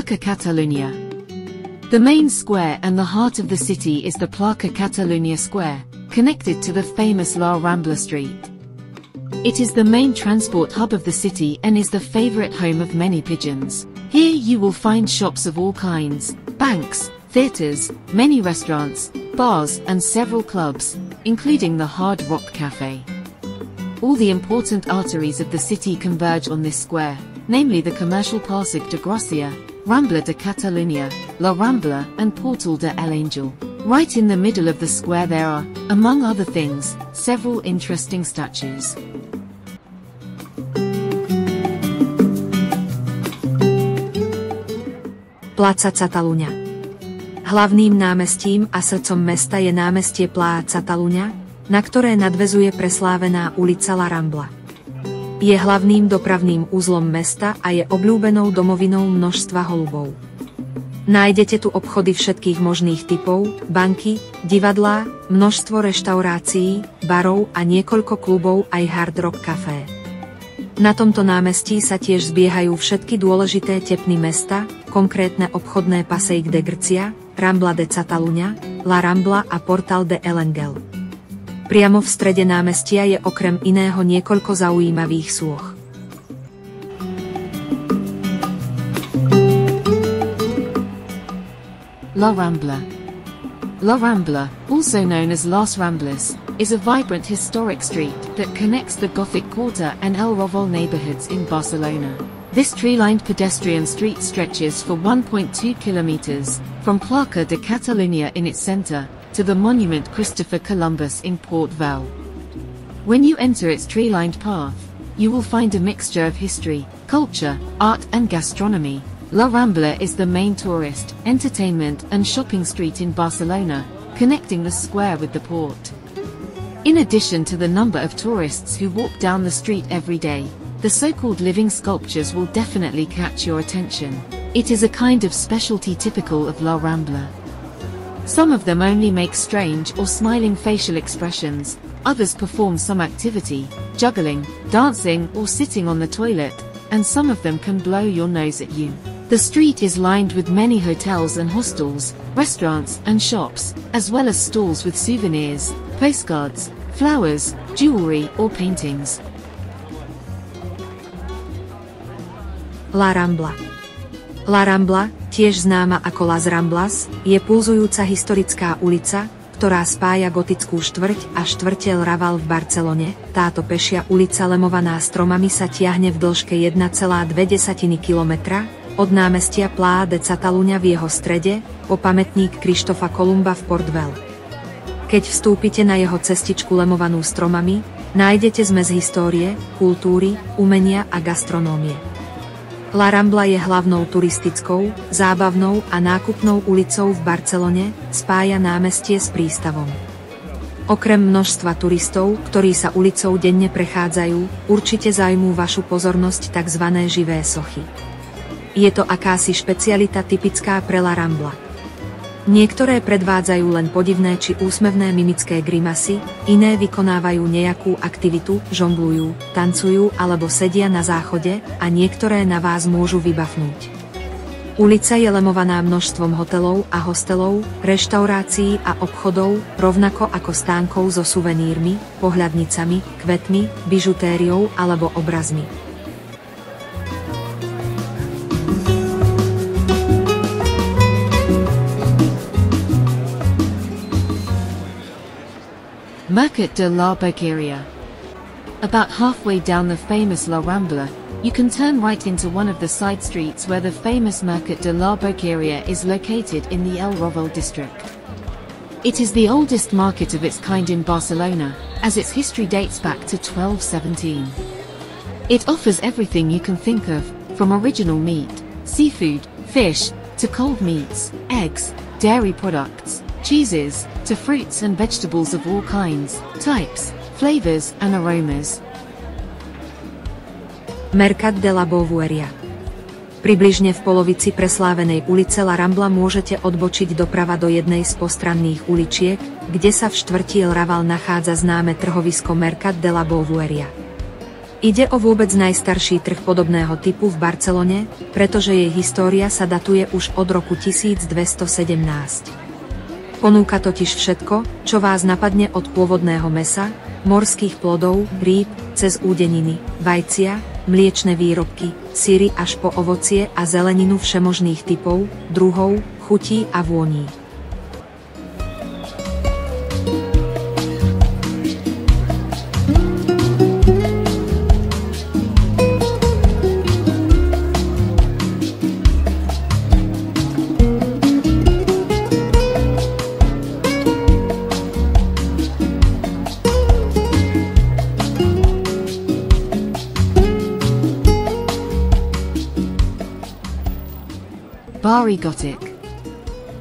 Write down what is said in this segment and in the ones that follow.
Plaça Catalunya. The main square and the heart of the city is the Plaça Catalunya Square, connected to the famous La Rambla Street. It is the main transport hub of the city and is the favorite home of many pigeons. Here you will find shops of all kinds, banks, theaters, many restaurants, bars and several clubs, including the Hard Rock Cafe. All the important arteries of the city converge on this square, namely the commercial Passeig de Gràcia, Rambla de Catalunya, La Rambla and Portal de el Àngel. Right in the middle of the square there are, among other things, several interesting statues. Placa Catalunya. Hlavným námestím a srdcom mesta je námestie Plaça Catalunya, na ktoré nadväzuje preslávená ulica La Rambla. Je hlavným dopravným uzlom mesta a je obľúbenou domovinou množstva holubov. Nájdete tu obchody všetkých možných typov, banky, divadlá, množstvo reštaurácií, barov a niekoľko klubov aj Hard Rock Café. Na tomto námestí sa tiež zbiehajú všetky dôležité tepny mesta, konkrétne obchodné Passeig de Gràcia, Rambla de Catalunya, La Rambla a Portal de el Àngel. Priamo v strede námestia je okrem iného niekoľko zaujímavých sôch. La Rambla. La Rambla, also known as Las Ramblas, is a vibrant historic street that connects the Gothic Quarter and El Raval neighborhoods in Barcelona. This tree-lined pedestrian street stretches for 1.2 kilometers, from Plaça de Catalunya in its center, to the monument Christopher Columbus in Port Vell. When you enter its tree-lined path, you will find a mixture of history, culture, art and gastronomy. La Rambla is the main tourist, entertainment and shopping street in Barcelona, connecting the square with the port. In addition to the number of tourists who walk down the street every day, the so-called living sculptures will definitely catch your attention. It is a kind of specialty typical of La Rambla. Some of them only make strange or smiling facial expressions, others perform some activity, juggling, dancing or sitting on the toilet, and some of them can blow your nose at you. The street is lined with many hotels and hostels, restaurants and shops, as well as stalls with souvenirs, postcards, flowers, jewelry or paintings. La Rambla. La Rambla, tiež známa ako Las Ramblas, je pulzujúca historická ulica, ktorá spája gotickú štvrť a štvrte El Raval v Barcelone. Táto pešia ulica lemovaná stromami sa tiahne v dĺžke 1,2 kilometra, od námestia Plaça de Catalunya v jeho strede, po pamätník Krištofa Kolumba v Port Vell. Keď vstúpite na jeho cestičku lemovanú stromami, nájdete zmes histórie, kultúry, umenia a gastronómie. La Rambla je hlavnou turistickou, zábavnou a nákupnou ulicou v Barcelone, spája námestie s prístavom. Okrem množstva turistov, ktorí sa ulicou denne prechádzajú, určite zajmú vašu pozornosť tzv. Živé sochy. Je to akási špecialita typická pre La Rambla. Niektoré predvádzajú len podivné či úsmevné mimické grimasy, iné vykonávajú nejakú aktivitu, žonglujú, tancujú alebo sedia na záchode a niektoré na vás môžu vybafnúť. Ulica je lemovaná množstvom hotelov a hostelov, reštaurácií a obchodov, rovnako ako stánkov so suvenírmi, pohľadnicami, kvetmi, bižutériou alebo obrazmi. Mercat de la Boqueria. About halfway down the famous La Rambla, you can turn right into one of the side streets where the famous Mercat de la Boqueria is located in the El Raval district. It is the oldest market of its kind in Barcelona, as its history dates back to 1217. It offers everything you can think of, from original meat, seafood, fish, to cold meats, eggs, dairy products, cheeses, to fruits and vegetables of all kinds, types, flavors and aromas. Mercat de la Boqueria. Približne v polovici preslávenej ulice La Rambla môžete odbočiť doprava do jednej z postranných uličiek, kde sa v štvrti El Raval nachádza známe trhovisko Mercat de la Boqueria. Ide o vôbec najstarší trh podobného typu v Barcelone, pretože jej história sa datuje už od roku 1217. Ponúka totiž všetko, čo vás napadne od pôvodného mäsa, morských plodov, rýb, cez údeniny, vajcia, mliečne výrobky, syry až po ovocie a zeleninu všemožných typov, druhov, chutí a vôní. Barri Gothic.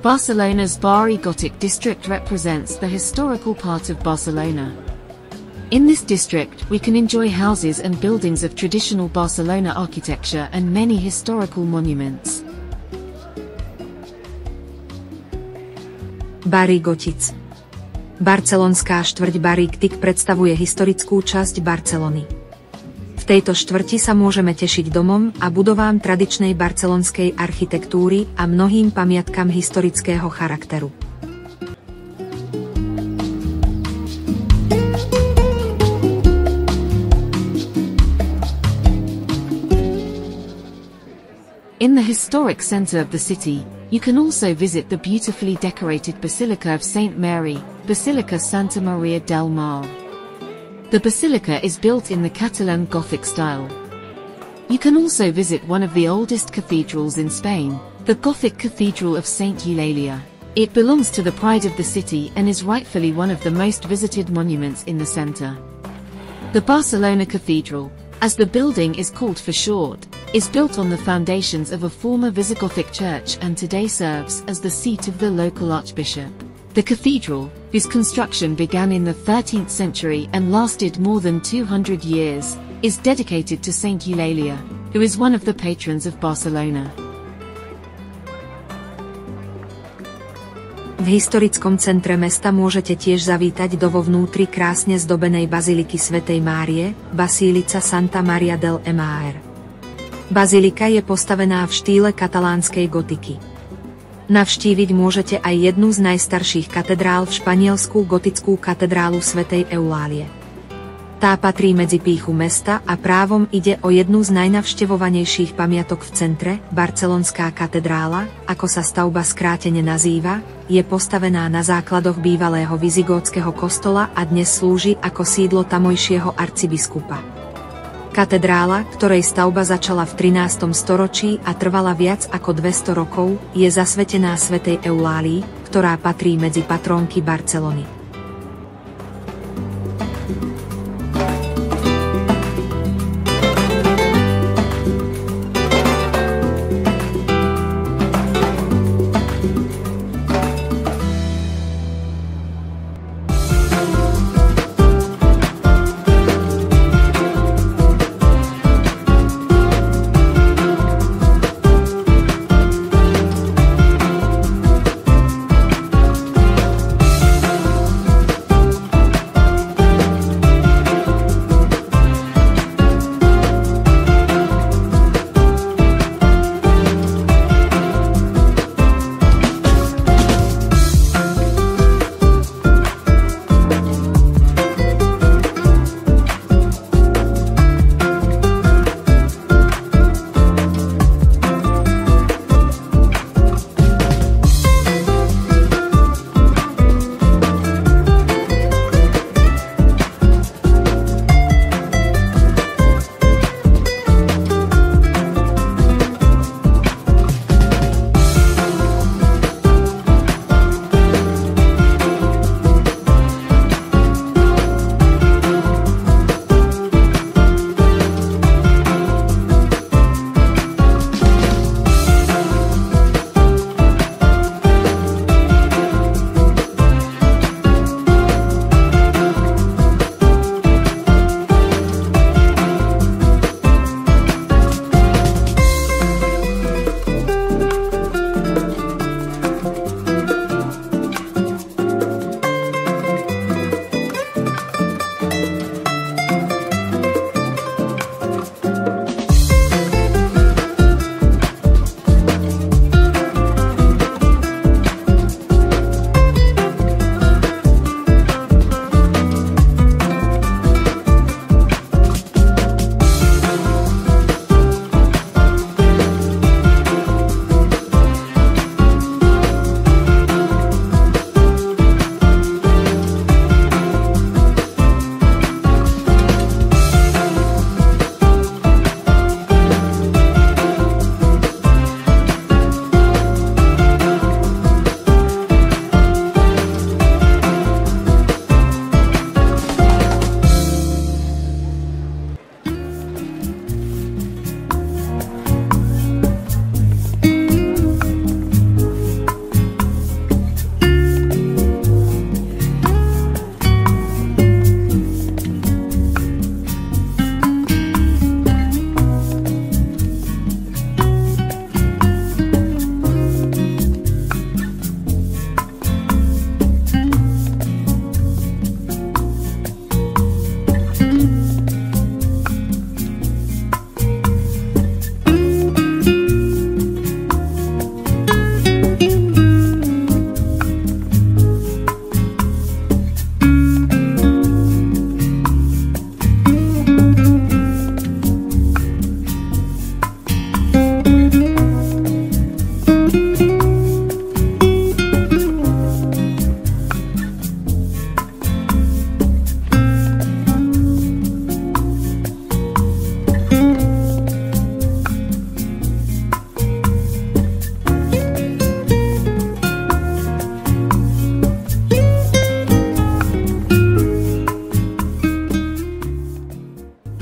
Barcelona's Barri Gothic district represents the historical part of Barcelona. In this district, we can enjoy houses and buildings of traditional Barcelona architecture and many historical monuments. Barri Gotic. Barcelonská štvrť Barri Gothic predstavuje historickú časť Barcelony. V tejto štvrti sa môžeme tešiť domom a budovám tradičnej barcelonskej architektúry a mnohým pamiatkam historického charakteru. In the historic center of the city, you can also visit the beautifully decorated Basilica of Saint Mary, Basilica Santa Maria del Mar. The basilica is built in the Catalan Gothic style. You can also visit one of the oldest cathedrals in Spain, the Gothic Cathedral of Saint Eulalia. It belongs to the pride of the city and is rightfully one of the most visited monuments in the center. The Barcelona Cathedral, as the building is called for short, is built on the foundations of a former Visigothic church and today serves as the seat of the local archbishop. The cathedral, whose construction began in the 13th century and lasted more than 200 years, is dedicated to Saint Eulalia, who is one of the patrons of Barcelona. V historickom centre mesta môžete tiež zavítať do vo vnútri krásne zdobenej baziliky svätej Márie, Basílica Santa Maria del Mar. Bazilika je postavená v štýle katalánskej gotiky. Navštíviť môžete aj jednu z najstarších katedrál v Španielsku, gotickú katedrálu svätej Eulálie. Tá patrí medzi pýchu mesta a právom ide o jednu z najnavštevovanejších pamiatok v centre. Barcelonská katedrála, ako sa stavba skrátene nazýva, je postavená na základoch bývalého vizigótskeho kostola a dnes slúži ako sídlo tamojšieho arcibiskupa. Katedrála, ktorej stavba začala v 13. storočí a trvala viac ako 200 rokov, je zasvetená svätej Eulálii, ktorá patrí medzi patrónky Barcelony.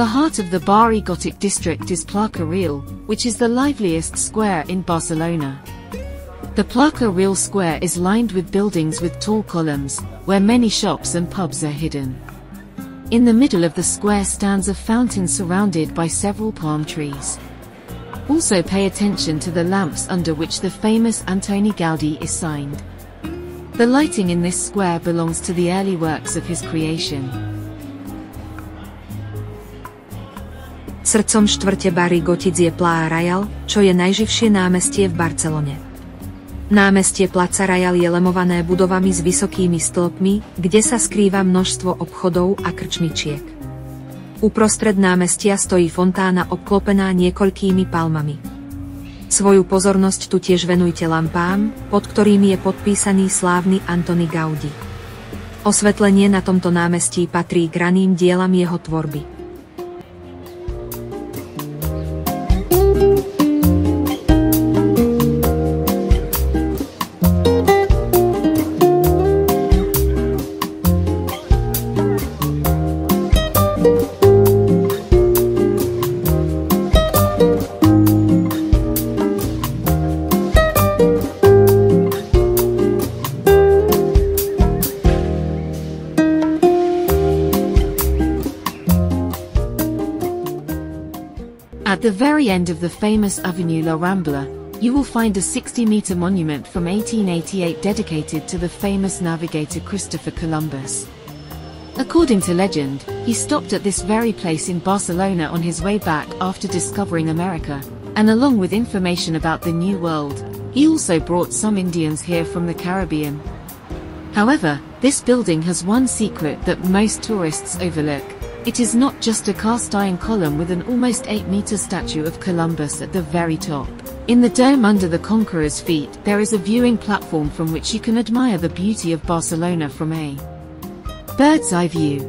The heart of the Barri Gothic district is Plaça Real, which is the liveliest square in Barcelona. The Plaça Real square is lined with buildings with tall columns, where many shops and pubs are hidden. In the middle of the square stands a fountain surrounded by several palm trees. Also pay attention to the lamps under which the famous Antoni Gaudí is signed. The lighting in this square belongs to the early works of his creation. Srdcom štvrte Barri Gotic je Plaça Reial, čo je najživšie námestie v Barcelone. Námestie Plaça Reial je lemované budovami s vysokými stĺpmi, kde sa skrýva množstvo obchodov a krčmičiek. Uprostred námestia stojí fontána obklopená niekoľkými palmami. Svoju pozornosť tu tiež venujte lampám, pod ktorými je podpísaný slávny Antoni Gaudí. Osvetlenie na tomto námestí patrí k raným dielam jeho tvorby. At the very end of the famous Avenue La Rambla, you will find a 60-meter monument from 1888 dedicated to the famous navigator Christopher Columbus. According to legend, he stopped at this very place in Barcelona on his way back after discovering America, and along with information about the New World, he also brought some Indians here from the Caribbean. However, this building has one secret that most tourists overlook. It is not just a cast-iron column with an almost 8-meter statue of Columbus at the very top. In the dome under the conqueror's feet, there is a viewing platform from which you can admire the beauty of Barcelona from a bird's-eye view.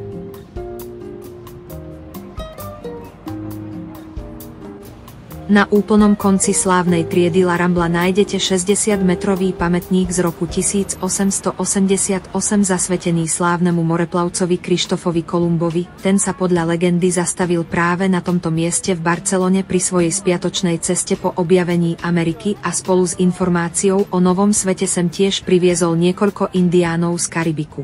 Na úplnom konci slávnej triedy La Rambla nájdete 60-metrový pamätník z roku 1888 zasvetený slávnemu moreplavcovi Krištofovi Kolumbovi. Ten sa podľa legendy zastavil práve na tomto mieste v Barcelone pri svojej spiatočnej ceste po objavení Ameriky a spolu s informáciou o novom svete sem tiež priviezol niekoľko indiánov z Karibiku.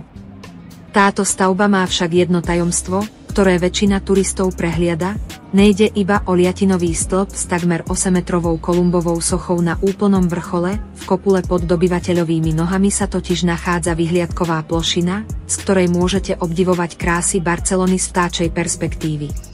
Táto stavba má však jedno tajomstvo, ktoré väčšina turistov prehliada. Nejde iba o liatinový stĺp s takmer 8-metrovou Kolumbovou sochou na úplnom vrchole, v kopule pod dobyvateľovými nohami sa totiž nachádza vyhliadková plošina, z ktorej môžete obdivovať krásy Barcelony z vtáčej perspektívy.